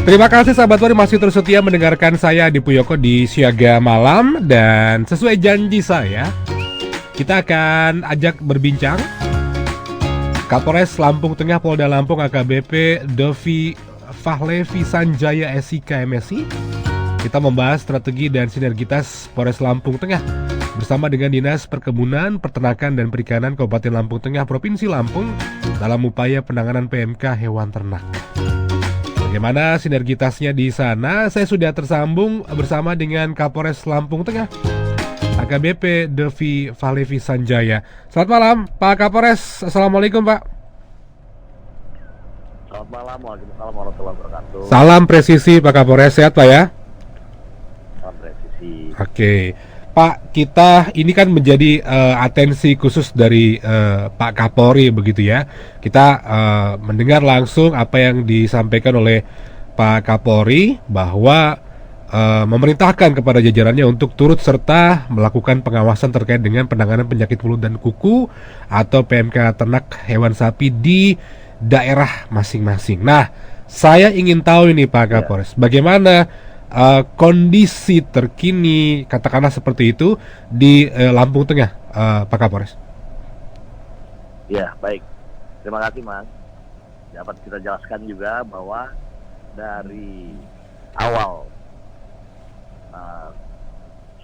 Terima kasih sahabat Wari masih terus setia mendengarkan saya Adi Puyoko di Siaga Malam. Dan sesuai janji saya, kita akan ajak berbincang Kapolres Lampung Tengah Polda Lampung AKBP Dovi Fahlevi Sanjaya SIK MSI. Kita membahas strategi dan sinergitas Polres Lampung Tengah bersama dengan Dinas Perkebunan, Peternakan dan Perikanan Kabupaten Lampung Tengah Provinsi Lampung dalam upaya penanganan PMK hewan ternak. Bagaimana sinergitasnya di sana? Saya sudah tersambung bersama dengan Kapolres Lampung Tengah AKBP Dovi Fahlevi Sanjaya. Selamat malam Pak Kapolres. Assalamualaikum Pak. Selamat malam, waalaikumsalam warahmatullahi wabarakatuh. Salam presisi Pak Kapolres, sehat Pak ya? Salam presisi. Oke Pak, kita ini kan menjadi atensi khusus dari Pak Kapolri begitu ya. Kita mendengar langsung apa yang disampaikan oleh Pak Kapolri bahwa memerintahkan kepada jajarannya untuk turut serta melakukan pengawasan terkait dengan penanganan penyakit mulut dan kuku atau PMK ternak hewan sapi di daerah masing-masing. Nah, saya ingin tahu ini Pak Kapolres, bagaimana kondisi terkini katakanlah seperti itu di Lampung Tengah, Pak Kapolres. Ya, baik. Terima kasih, Mas. Dapat kita jelaskan juga bahwa dari awal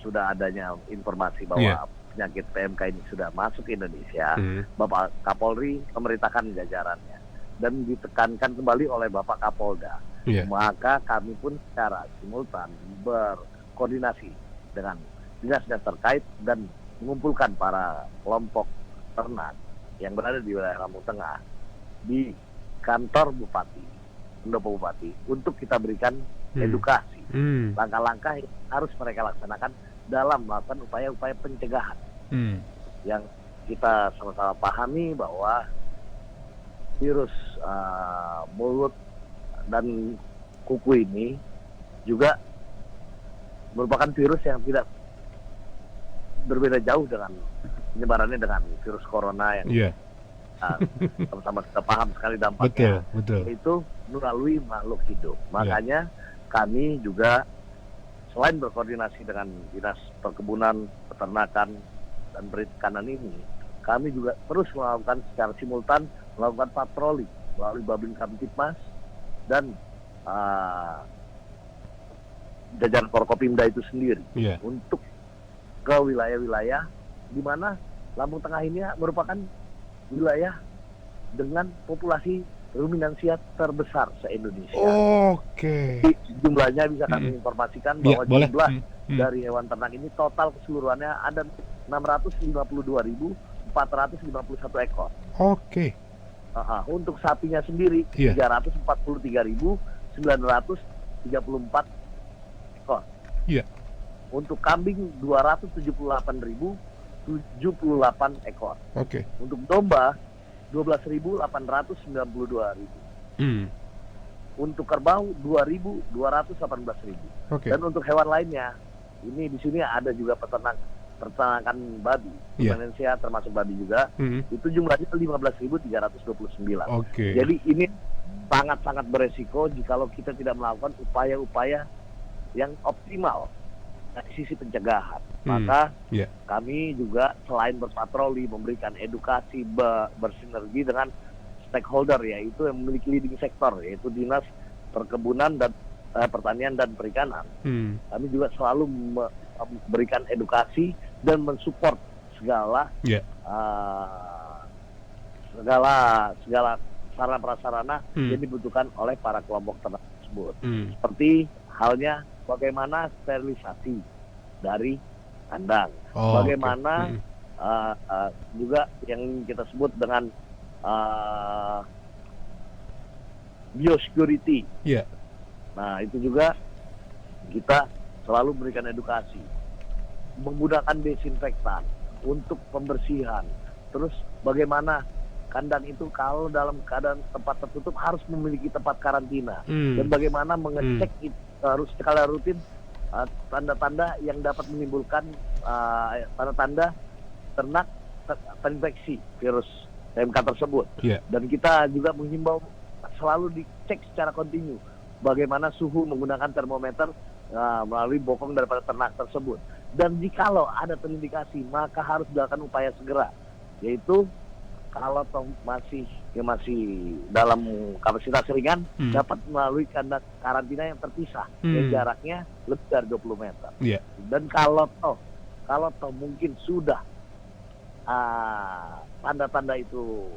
sudah adanya informasi bahwa penyakit PMK ini sudah masuk ke Indonesia, Bapak Kapolri memerintahkan jajarannya dan ditekankan kembali oleh Bapak Kapolda. Maka kami pun secara simultan berkoordinasi dengan dinas-dinas terkait dan mengumpulkan para kelompok ternak yang berada di wilayah Lampung Tengah di kantor Bupati, Pendopo Bupati, untuk kita berikan edukasi, langkah-langkah yang harus mereka laksanakan dalam melakukan upaya-upaya pencegahan. Yang kita sama-sama pahami bahwa virus mulut dan kuku ini juga merupakan virus yang tidak berbeda jauh dengan penyebarannya dengan virus corona yang sama-sama kita paham sekali dampaknya. Betul. Itu melalui makhluk hidup. Makanya kami juga selain berkoordinasi dengan Dinas Perkebunan, Peternakan dan Perikanan ini, kami juga terus melakukan secara simultan melakukan patroli melalui Babin Kamtipmas dan jajaran Forkopimda itu sendiri untuk ke wilayah-wilayah di mana Lampung Tengah ini merupakan wilayah dengan populasi ruminansia terbesar se-Indonesia. Jumlahnya bisa kami informasikan bahwa jumlah dari hewan ternak ini total keseluruhannya ada 652.451 ekor. Untuk sapinya sendiri 343.934 ekor. Untuk kambing 278.078 ekor. Untuk domba 12.892.000. Untuk kerbau 2.218.000. Dan untuk hewan lainnya, ini di sini ada juga peternakan babi, Indonesia termasuk babi juga, itu jumlahnya 15.329. Jadi ini sangat-sangat beresiko jikalau kita tidak melakukan upaya-upaya yang optimal dari sisi pencegahan. Maka kami juga selain berpatroli, memberikan edukasi, bersinergi dengan stakeholder, yaitu yang memiliki leading sektor, yaitu Dinas Perkebunan dan Pertanian dan Perikanan. Kami juga selalu memberikan edukasi dan mensupport segala sarana prasarana yang dibutuhkan oleh para kelompok ternak tersebut. Seperti halnya bagaimana sterilisasi dari kandang, bagaimana juga yang kita sebut dengan biosecurity. Nah, itu juga kita selalu memberikan edukasi, menggunakan desinfektan untuk pembersihan. Terus bagaimana kandang itu kalau dalam keadaan tempat tertutup harus memiliki tempat karantina, dan bagaimana mengecek itu harus secara rutin tanda-tanda yang dapat menimbulkan tanda-tanda ternak terinfeksi virus PMK tersebut. Dan kita juga menghimbau selalu dicek secara kontinu bagaimana suhu menggunakan termometer melalui bokong daripada ternak tersebut. Dan jikalau ada terindikasi, maka harus dilakukan upaya segera, yaitu kalau masih dalam kapasitas ringan, dapat melalui karantina yang terpisah, yang jaraknya lebih dari 20 meter. Yeah. Dan kalau mungkin sudah tanda-tanda itu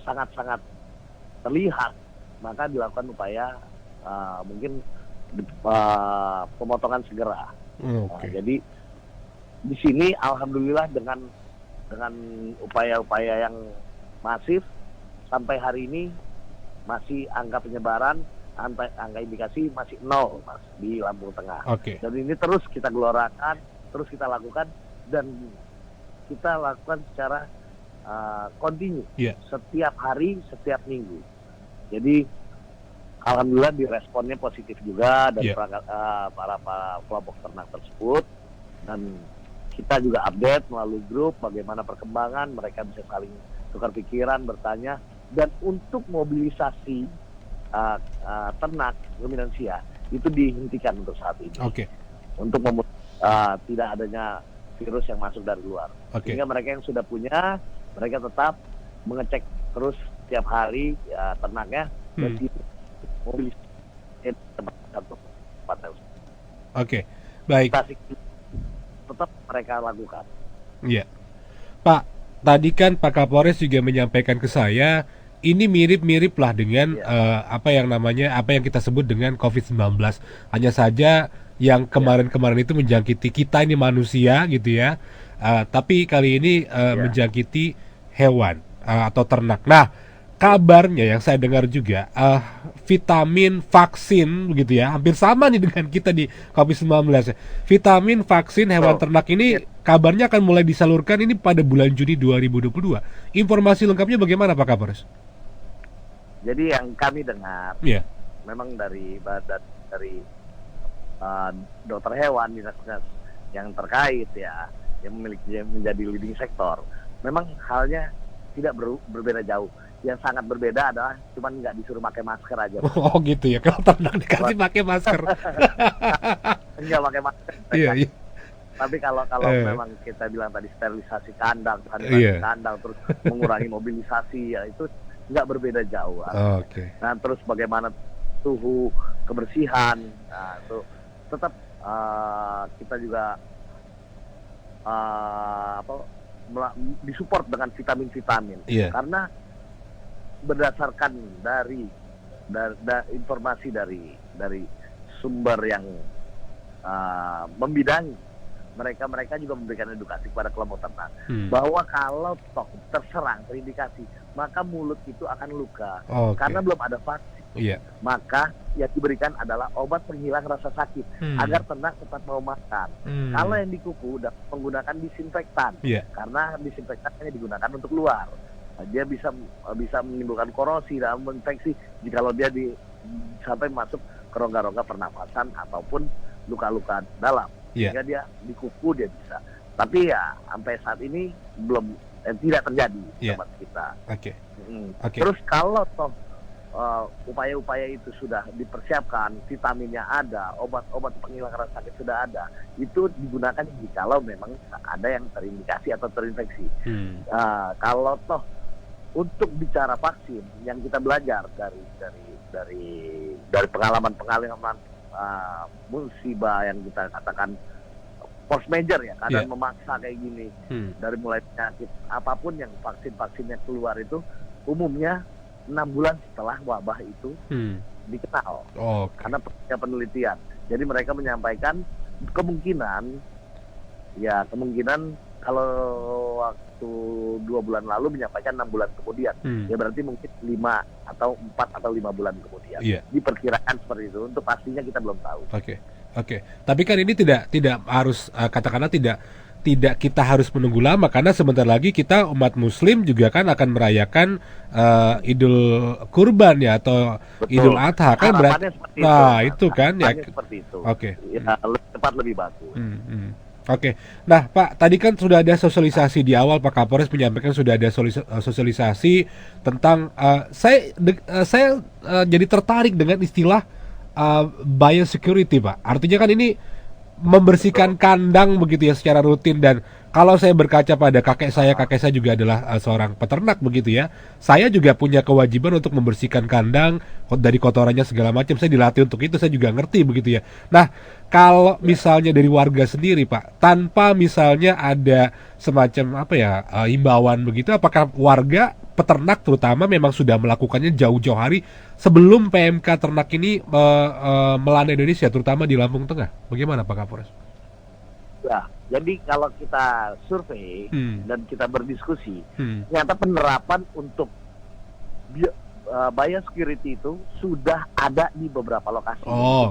sangat-sangat terlihat, maka dilakukan upaya mungkin pemotongan segera. Jadi di sini alhamdulillah dengan upaya-upaya yang masif sampai hari ini masih angka penyebaran, angka indikasi masih 0 Mas di Lampung Tengah. Dan ini terus kita gelorakan, terus kita lakukan, dan kita lakukan secara kontinu, setiap hari, setiap minggu. Jadi alhamdulillah diresponnya positif juga dari para kelompok ternak tersebut, dan kita juga update melalui grup bagaimana perkembangan, mereka bisa saling tukar pikiran, bertanya, dan untuk mobilisasi ternak ruminansia itu dihentikan untuk saat ini. Untuk tidak adanya virus yang masuk dari luar. Sehingga mereka yang sudah punya, mereka tetap mengecek terus setiap hari ternaknya dan mobilisasi tempat. Baik. Tetap mereka lakukan. Iya, Pak. Tadi kan Pak Kapolres juga menyampaikan ke saya, ini mirip-mirip lah dengan apa yang kita sebut dengan COVID-19. Hanya saja yang kemarin-kemarin itu menjangkiti kita ini manusia gitu ya, tapi kali ini menjangkiti hewan atau ternak. Nah, kabarnya yang saya dengar juga vitamin vaksin begitu ya, hampir sama nih dengan kita di COVID-19. Vitamin vaksin hewan ternak ini kabarnya akan mulai disalurkan ini pada bulan Juni 2022. Informasi lengkapnya bagaimana Pak Kapolres? Jadi yang kami dengar, memang dari dokter hewan, dinas-dinas yang terkait ya, yang menjadi leading sektor, memang halnya tidak berbeda jauh. Yang sangat berbeda adalah cuman nggak disuruh pakai masker aja. Oh gitu ya, kalau ternak dikasih pakai masker. Enggak pakai masker. Iya. Tapi kalau memang kita bilang tadi sterilisasi kandang, terus mengurangi mobilisasi, ya itu nggak berbeda jauh. Nah terus bagaimana suhu, kebersihan, nah itu tetap kita juga disupport dengan vitamin-vitamin, karena berdasarkan dari informasi dari sumber yang membidangi, mereka juga memberikan edukasi kepada kelompok ternak bahwa kalau toh terserang, terindikasi, maka mulut itu akan luka karena belum ada vaksin. Maka yang diberikan adalah obat penghilang rasa sakit agar ternak tetap mau makan. Kalau yang di kuku menggunakan disinfektan, karena disinfektan hanya digunakan untuk luar. Dia bisa menimbulkan korosi dan menginfeksi jikalau dia sampai masuk ke rongga-rongga pernafasan ataupun luka-luka dalam. Sehingga dia di kuku dia bisa. Tapi ya sampai saat ini belum tidak terjadi tempat kita. Terus kalau toh upaya-upaya itu sudah dipersiapkan, vitaminnya ada, obat-obat penghilang rasa sakit sudah ada, itu digunakan jikalau memang ada yang terindikasi atau terinfeksi. Kalau toh untuk bicara vaksin, yang kita belajar dari pengalaman musibah yang kita katakan force major ya, keadaan memaksa kayak gini, dari mulai penyakit apapun yang vaksinnya keluar itu umumnya 6 bulan setelah wabah itu dikenal, karena penelitian. Jadi mereka menyampaikan kemungkinan kalau waktu 2 bulan lalu menyampaikan 6 bulan kemudian, ya berarti mungkin 5 atau 4 atau 5 bulan kemudian. Diperkirakan seperti itu. Untuk pastinya kita belum tahu. Tapi kan ini tidak harus katakanlah tidak kita harus menunggu lama, karena sebentar lagi kita umat Muslim juga kan akan merayakan Idul Kurban ya, atau Idul Adha kan berarti. Nah itu kan ya. Seperti itu. Ya, lebih cepat lebih bagus. Nah Pak, tadi kan sudah ada sosialisasi di awal, Pak Kapolres menyampaikan sudah ada sosialisasi tentang saya jadi tertarik dengan istilah biosecurity, Pak. Artinya kan ini membersihkan kandang begitu ya secara rutin, dan kalau saya berkaca pada kakek saya juga adalah seorang peternak begitu ya. Saya juga punya kewajiban untuk membersihkan kandang dari kotorannya segala macam. Saya dilatih untuk itu, saya juga ngerti begitu ya. Nah, kalau misalnya dari warga sendiri, Pak, tanpa misalnya ada semacam apa ya, himbauan begitu, apakah warga peternak terutama memang sudah melakukannya jauh-jauh hari sebelum PMK ternak ini melanda Indonesia, terutama di Lampung Tengah? Bagaimana Pak Kapolres? Ya, jadi kalau kita survei dan kita berdiskusi, ternyata penerapan untuk biosecurity itu sudah ada di beberapa lokasi.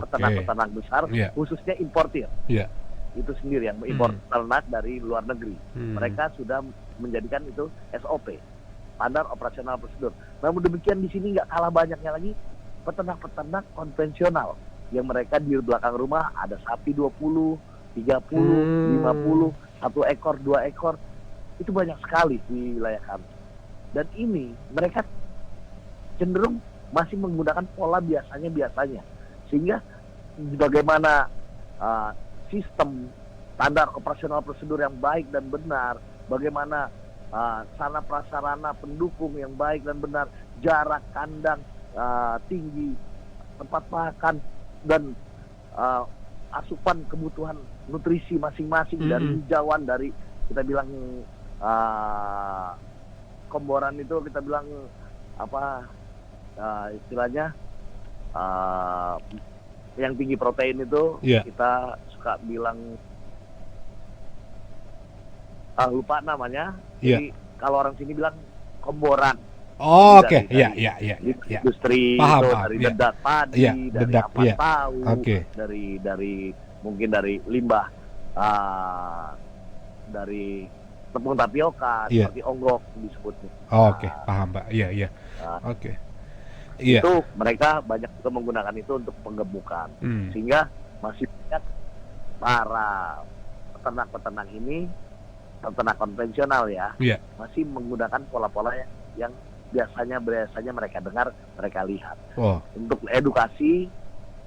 Peternak-peternak besar, khususnya importir. Itu sendiri yang impor ternak dari luar negeri. Mereka sudah menjadikan itu SOP, standar operasional prosedur. Namun demikian di sini nggak kalah banyaknya lagi peternak-peternak konvensional yang mereka di belakang rumah ada sapi 20, 30, 50, 1 ekor, 2 ekor. Itu banyak sekali di wilayah kami. Dan ini mereka cenderung masih menggunakan pola biasanya. Sehingga bagaimana sistem standar operasional prosedur yang baik dan benar, bagaimana sarana prasarana pendukung yang baik dan benar, jarak kandang tinggi, tempat makan, dan asupan kebutuhan nutrisi masing-masing dari hijauan, dari kita bilang komboran itu kita bilang apa istilahnya yang tinggi protein itu kita suka bilang lupa namanya. Jadi kalau orang sini bilang komboran. Oke. Industri paham, itu dari dedak padi, dari ampas tahu, dari mungkin dari limbah dari tepung tapioka, seperti onggok disebutnya. Paham Pak. Itu mereka banyak juga menggunakan itu untuk penggemukan. Sehingga masih banyak para peternak-peternak ini, peternak konvensional masih menggunakan pola-pola yang biasanya mereka dengar, mereka lihat. Untuk edukasi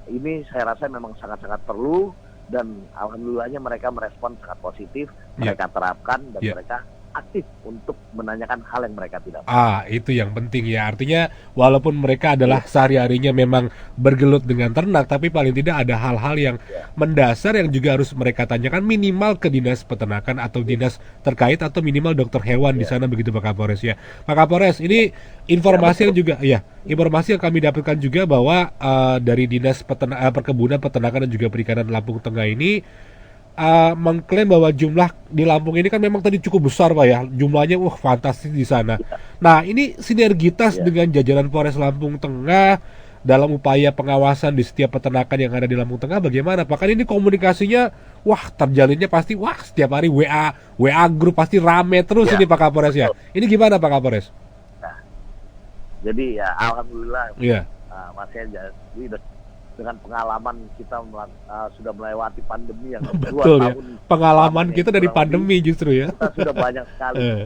ini saya rasa memang sangat-sangat perlu, dan alhamdulillahnya mereka merespon sangat positif, mereka terapkan dan mereka aktif untuk menanyakan hal yang mereka tidak tahu. Itu yang penting ya. Artinya walaupun mereka adalah sehari-harinya memang bergelut dengan ternak, tapi paling tidak ada hal-hal yang mendasar yang juga harus mereka tanyakan, minimal ke dinas peternakan atau dinas terkait, atau minimal dokter hewan di sana begitu Pak Kapolres ya. Pak Kapolres, ini informasi yang juga informasi yang kami dapatkan juga bahwa dari dinas perkebunan, peternakan dan juga perikanan Lampung Tengah ini mengklaim bahwa jumlah di Lampung ini kan memang tadi cukup besar Pak ya, jumlahnya fantastis di sana. Nah, ini sinergitas dengan jajaran Polres Lampung Tengah dalam upaya pengawasan di setiap peternakan yang ada di Lampung Tengah bagaimana Pak? Kan ini komunikasinya terjalinnya pasti setiap hari WA grup pasti rame terus ini Pak Kapolres ya. Ini gimana Pak Kapolres? Jadi alhamdulillah Mas Henja, dengan pengalaman kita sudah melewati pandemi yang 2 tahun. Pengalaman kita dari pandemi justru ya. Kita sudah banyak sekali.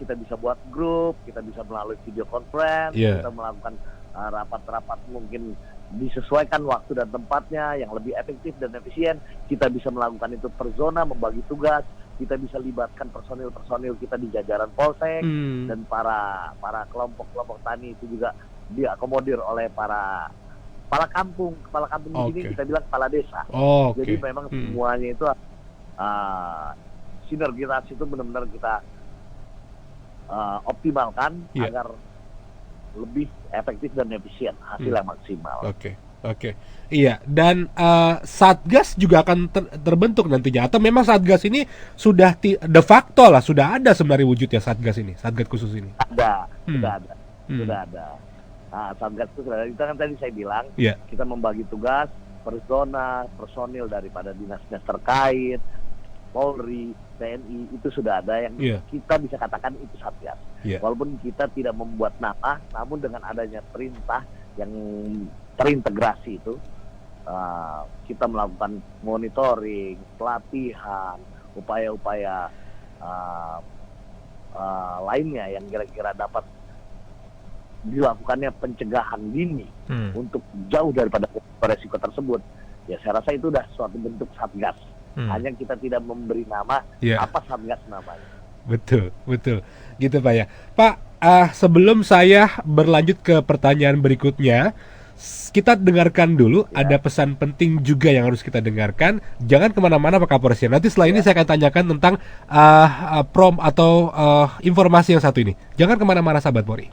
Kita bisa buat grup, kita bisa melalui video conference, kita melakukan rapat-rapat mungkin disesuaikan waktu dan tempatnya yang lebih efektif dan efisien. Kita bisa melakukan itu per zona, membagi tugas. Kita bisa libatkan personil kita di jajaran Polsek, dan para kelompok-kelompok tani itu juga diakomodir oleh kepala kampung di sini kita bilang kepala desa. Jadi memang semuanya itu sinergitas itu benar-benar kita optimalkan agar lebih efektif dan efisien, hasil yang maksimal. Iya, dan Satgas juga akan terbentuk nantinya, atau memang Satgas ini sudah de facto sudah ada sebenarnya wujudnya Satgas khusus ini? Sudah ada. Satgas itu kita kan tadi saya bilang kita membagi tugas per zona, personil daripada dinas-dinas terkait, Polri, TNI, itu sudah ada yang kita bisa katakan itu Satgas. Walaupun kita tidak membuat nama, namun dengan adanya perintah yang terintegrasi itu, kita melakukan monitoring, pelatihan, upaya-upaya lainnya yang kira-kira dapat dilakukannya pencegahan dini untuk jauh daripada resiko tersebut, ya saya rasa itu sudah suatu bentuk satgas. Hanya kita tidak memberi nama apa satgas namanya. Betul, gitu Pak ya. Pak, sebelum saya berlanjut ke pertanyaan berikutnya, kita dengarkan dulu, ada pesan penting juga yang harus kita dengarkan. Jangan kemana-mana Pak Kapolres ya. Nanti setelah ini saya akan tanyakan tentang prom atau informasi yang satu ini. Jangan kemana-mana sahabat Polri.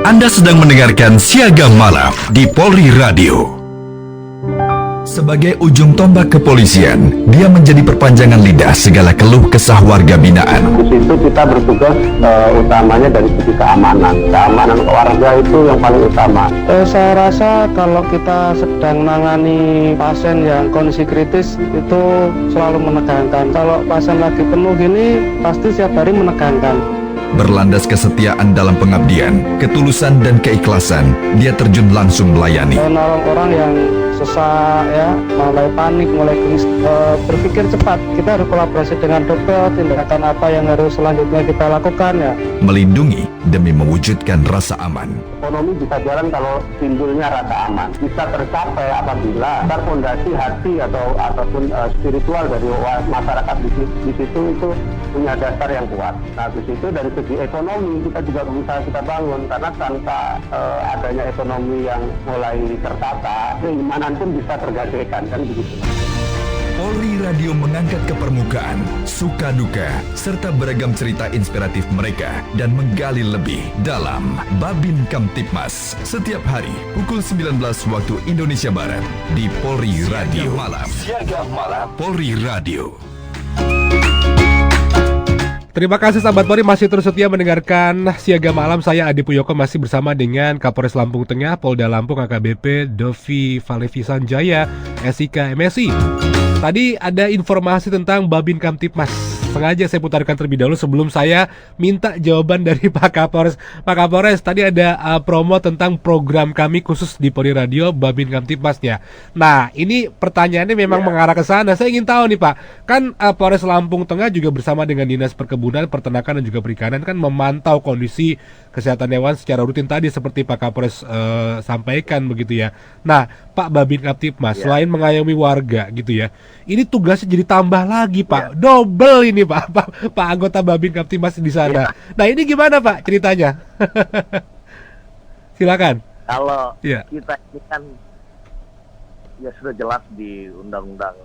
Anda sedang mendengarkan Siaga Malam di Polri Radio. Sebagai ujung tombak kepolisian, dia menjadi perpanjangan lidah segala keluh kesah warga binaan. Di situ kita bertugas utamanya dari segi keamanan. Keamanan warga itu yang paling utama. Saya rasa kalau kita sedang menangani pasien yang kondisi kritis itu selalu menegangkan. Kalau pasien lagi penuh gini, pasti setiap hari menegangkan. Berlandas kesetiaan dalam pengabdian, ketulusan dan keikhlasan, dia terjun langsung melayani. Menolong orang yang sesak ya, mulai panik, mulai berpikir cepat. Kita harus kolaborasi dengan dokter, tindakan apa yang harus selanjutnya kita lakukan ya. Melindungi demi mewujudkan rasa aman. Ekonomi bisa jalan kalau timbulnya rasa aman. Bisa tercapai apabila fondasi hati ataupun spiritual dari masyarakat di situ itu punya dasar yang kuat. Nah, di situ dari segi ekonomi kita juga bisa kita bangun, karena tanpa adanya ekonomi yang mulai tertata, keimanan pun bisa tergadaikan, kan begitu. Polri Radio mengangkat ke permukaan suka duka serta beragam cerita inspiratif mereka dan menggali lebih dalam Babin Kamtibmas setiap hari pukul 19 waktu Indonesia Barat di Polri Radio. Siaga Malam Polri Radio. Terima kasih sahabat Polri masih terus setia mendengarkan Siaga Malam. Saya Adi Puyoko masih bersama dengan Kapolres Lampung Tengah, Polda Lampung AKBP Dovi Valevi Sanjaya, SIK MSI. Tadi ada informasi tentang Babin Kamtibmas. Sengaja saya putarkan terlebih dahulu sebelum saya minta jawaban dari Pak Kapolres. Pak Kapolres, tadi ada promo tentang program kami khusus di Polri Radio Babin Kamtibmasnya. Nah, ini pertanyaannya memang mengarah ke sana. Saya ingin tahu nih Pak, kan Polres Lampung Tengah juga bersama dengan Dinas Perkebunan, Peternakan dan juga Perikanan kan memantau kondisi kesehatan hewan secara rutin tadi seperti Pak Kapolres sampaikan begitu ya. Nah, Pak Babin Kamtibmas selain mengayomi warga gitu ya, ini tugasnya jadi tambah lagi Pak, double ini Pak anggota Babin Kamtibmas di sana. Nah ini gimana Pak ceritanya? Silakan. Kalau kita ini kan ya sudah jelas di Undang-Undang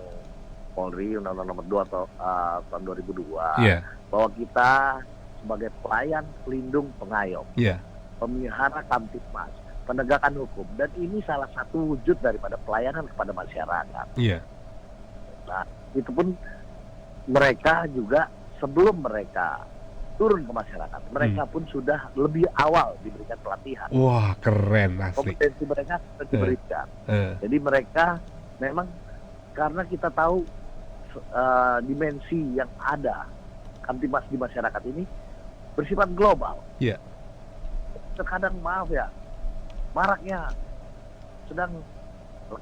Polri, Undang-Undang Nomor 2 tahun 2002, bahwa kita sebagai pelayan, pelindung, pengayom, pemelihara Kamtibmas, penegakan hukum, dan ini salah satu wujud daripada pelayanan kepada masyarakat. Nah, itu pun mereka juga sebelum mereka turun ke masyarakat, mereka pun sudah lebih awal diberikan pelatihan. Wah, keren asli. Kompetensi mereka sudah diberikan. Jadi mereka memang, karena kita tahu dimensi yang ada Kamtibmas di masyarakat ini bersifat global. Terkadang maaf ya, maraknya sedang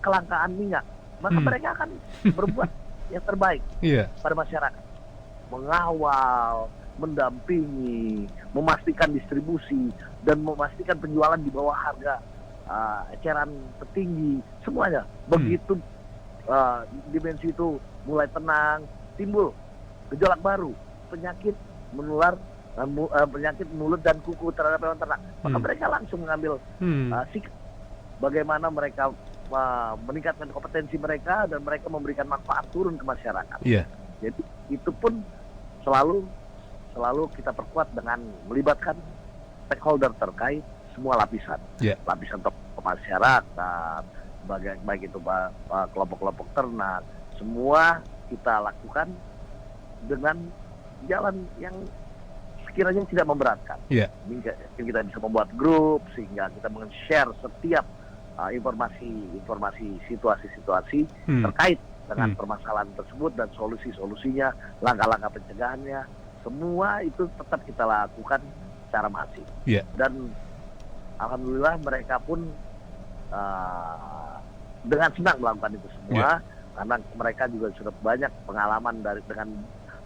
kelangkaan minyak, maka mereka akan berbuat yang terbaik pada masyarakat, mengawal, mendampingi, memastikan distribusi dan memastikan penjualan di bawah harga eceran tertinggi, semuanya. Begitu dimensi itu mulai tenang, timbul gejolak baru, penyakit menular, penyakit mulut dan kuku terhadap hewan ternak, maka mereka langsung mengambil sikap bagaimana mereka meningkatkan kompetensi mereka dan mereka memberikan manfaat turun ke masyarakat. Jadi itu pun selalu kita perkuat dengan melibatkan stakeholder terkait semua lapisan, lapisan tokoh masyarakat, baik itu kelompok-kelompok ternak, semua kita lakukan dengan jalan yang sekiranya tidak memberatkan. Kita bisa membuat grup sehingga kita men-share setiap informasi situasi-situasi terkait dengan permasalahan tersebut dan solusi-solusinya, langkah-langkah pencegahannya, semua itu tetap kita lakukan secara masif. Dan alhamdulillah mereka pun dengan senang melakukan itu semua, karena mereka juga sudah banyak pengalaman dengan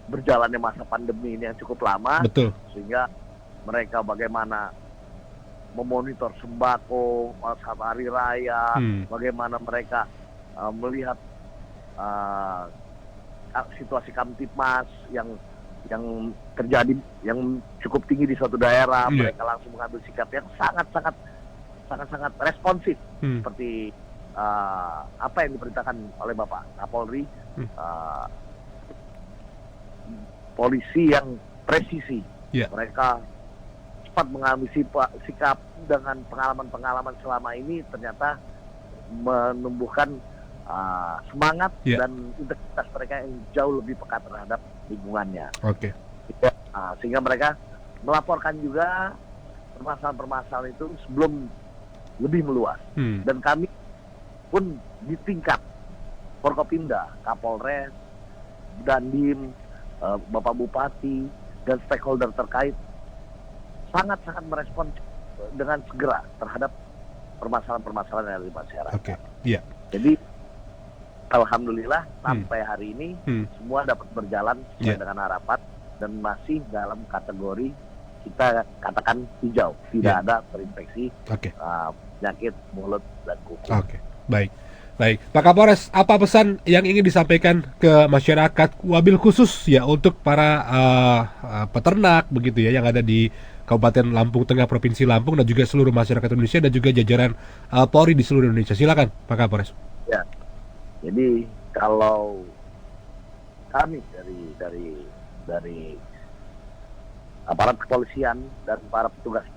berjalannya masa pandemi ini yang cukup lama, sehingga mereka bagaimana memonitor sembako saat hari raya, bagaimana mereka melihat situasi Kamtipmas yang terjadi yang cukup tinggi di suatu daerah, mereka langsung mengambil sikap yang sangat responsif, seperti apa yang diperintahkan oleh Bapak Kapolri, polisi yang presisi, mereka cepat mengambil sikap dengan pengalaman selama ini ternyata menumbuhkan semangat dan integritas mereka yang jauh lebih peka terhadap lingkungannya. Sehingga mereka melaporkan juga permasalahan-permasalahan itu sebelum lebih meluas. Dan kami pun di tingkat Forkopimda, Kapolres, Dandim, Bapak Bupati, dan stakeholder terkait sangat-sangat merespon dengan segera terhadap permasalahan-permasalahan yang ada di masyarakat. Jadi alhamdulillah sampai hari ini semua dapat berjalan sesuai dengan harapan dan masih dalam kategori kita katakan hijau, tidak ada terinfeksi penyakit mulut dan kuku. Baik. Pak Kapolres, apa pesan yang ingin disampaikan ke masyarakat, wabil khusus ya untuk para peternak begitu ya yang ada di Kabupaten Lampung Tengah, Provinsi Lampung, dan juga seluruh masyarakat Indonesia dan juga jajaran Polri di seluruh Indonesia. Silakan Pak Kapolres. Ya. Jadi kalau kami dari aparat kepolisian dan para petugas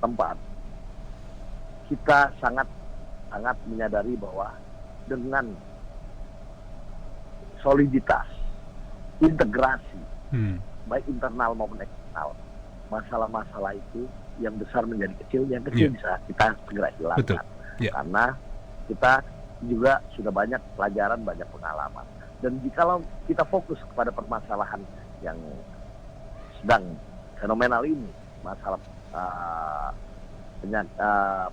tempat, kita sangat menyadari bahwa dengan soliditas, integrasi, baik internal maupun eksternal, masalah-masalah itu yang besar menjadi kecil, yang kecil bisa kita segera hilangkan. Karena kita juga sudah banyak pelajaran, banyak pengalaman. Dan jikalau kita fokus kepada permasalahan yang sedang fenomenal ini, masalah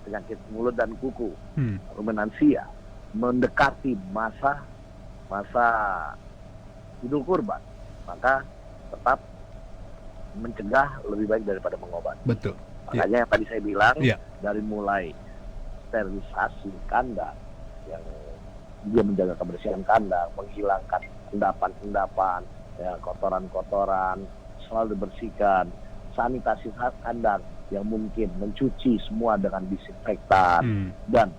penyakit mulut dan kuku, ruminansia, mendekati masa Idul Kurban, maka tetap mencegah lebih baik daripada mengobati. Makanya yang tadi saya bilang, dari mulai sterilisasi kandang, yang dia menjaga kebersihan kandang, menghilangkan endapan-endapan, kotoran-kotoran, selalu dibersihkan, sanitasi kandang yang mungkin mencuci semua dengan disinfektan, dan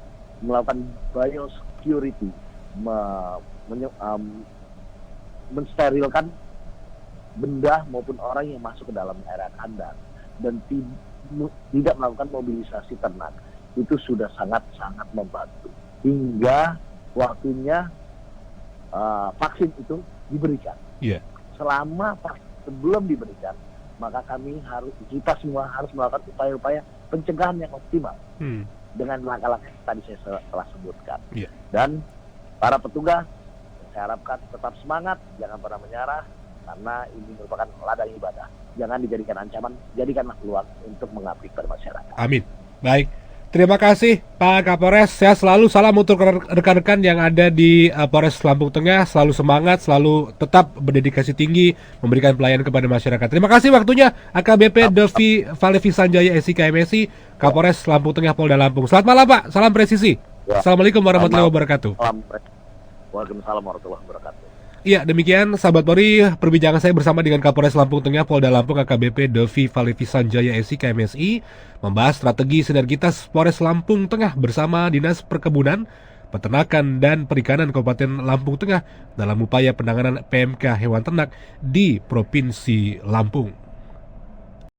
melakukan biosecurity, mensterilkan benda maupun orang yang masuk ke dalam area kandang, dan tidak melakukan mobilisasi ternak. Itu sudah sangat-sangat membantu hingga waktunya vaksin itu diberikan. Selama sebelum diberikan, maka kita semua harus melakukan upaya-upaya pencegahan yang optimal dengan langkah-langkah yang tadi saya telah sebutkan. Dan para petugas, saya harapkan tetap semangat, jangan pernah menyerah, karena ini merupakan ladang ibadah. Jangan dijadikan ancaman, jadikanlah peluang untuk mengabdi kepada masyarakat. Amin. Baik. Terima kasih Pak Kapolres. Saya selalu salam untuk rekan-rekan yang ada di Polres Lampung Tengah. Selalu semangat, selalu tetap berdedikasi tinggi, memberikan pelayanan kepada masyarakat. Terima kasih waktunya AKBP Devi Valevi Sanjaya SIK MSI, Kapolres Lampung Tengah Polda Lampung. Selamat malam Pak, salam presisi. Assalamualaikum warahmatullahi wabarakatuh. Waalaikumsalam warahmatullahi wabarakatuh. Iya, demikian sahabat Polri, perbincangan saya bersama dengan Kapolres Lampung Tengah Polda Lampung AKBP Devi Valevi Sanjaya SIK MSI, membahas strategi sinergitas Polres Lampung Tengah bersama Dinas Perkebunan, Peternakan dan Perikanan Kabupaten Lampung Tengah dalam upaya penanganan PMK hewan ternak di Provinsi Lampung.